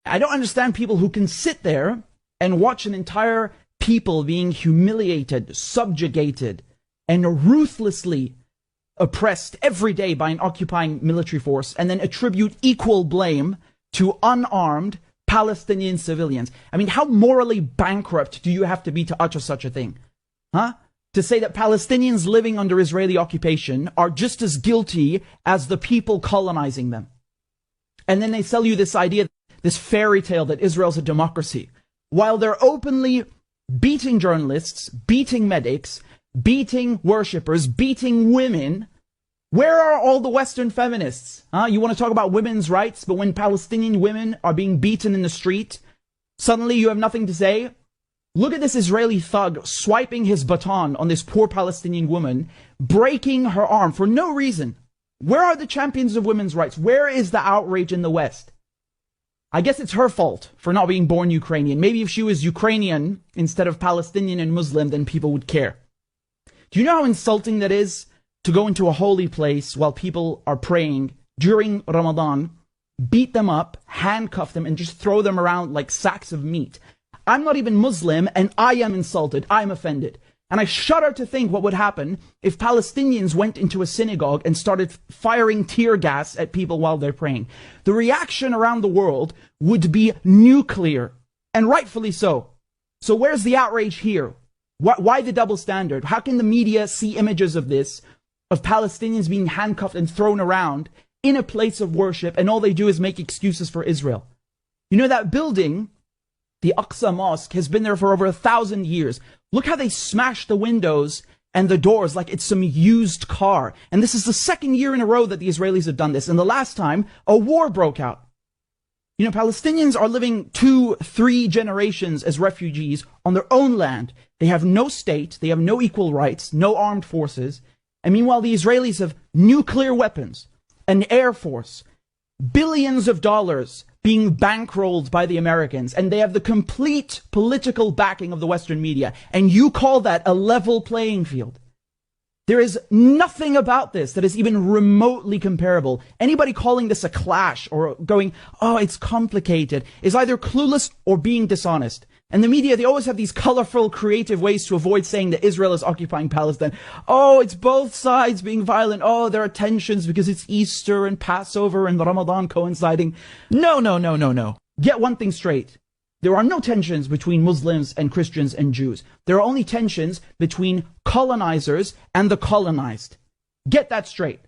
I don't understand people who can sit there and watch an entire people being humiliated, subjugated, and ruthlessly oppressed every day by an occupying military force, and then attribute equal blame to unarmed Palestinian civilians. I mean, how morally bankrupt do you have to be to utter such a thing? Huh? To say that Palestinians living under Israeli occupation are just as guilty as the people colonizing them. And then they sell you this idea, this fairy tale that Israel's a democracy, while they're openly beating journalists, beating medics, beating worshippers, beating women. Where are all the Western feminists? You want to talk about women's rights, but when Palestinian women are being beaten in the street, suddenly you have nothing to say? Look at this Israeli thug swiping his baton on this poor Palestinian woman, breaking her arm for no reason. Where are the champions of women's rights? Where is the outrage in the West? I guess it's her fault for not being born Ukrainian. Maybe if she was Ukrainian instead of Palestinian and Muslim, then people would care. Do you know how insulting that is? To go into a holy place while people are praying during Ramadan, beat them up, handcuff them, and just throw them around like sacks of meat. I'm not even Muslim, and I am insulted. I'm offended. And I shudder to think what would happen if Palestinians went into a synagogue and started firing tear gas at people while they're praying. The reaction around the world would be nuclear, and rightfully so. So where's the outrage here? Why the double standard? How can the media see images of this, of Palestinians being handcuffed and thrown around in a place of worship, and all they do is make excuses for Israel? You know, that building, the Aqsa Mosque, has been there for over 1,000 years. Look how they smashed the windows and the doors like it's some used car. And this is the second year in a row that the Israelis have done this. And the last time, a war broke out. You know, Palestinians are living 2-3 generations as refugees on their own land. They have no state, they have no equal rights, no armed forces. And meanwhile, the Israelis have nuclear weapons, an air force, billions of dollars being bankrolled by the Americans, and they have the complete political backing of the Western media. And you call that a level playing field? There is nothing about this that is even remotely comparable. Anybody calling this a clash or going, oh, it's complicated, is either clueless or being dishonest. And the media, they always have these colorful, creative ways to avoid saying that Israel is occupying Palestine. Oh, it's both sides being violent. Oh, there are tensions because it's Easter and Passover and Ramadan coinciding. No. Get one thing straight. There are no tensions between Muslims and Christians and Jews. There are only tensions between colonizers and the colonized. Get that straight.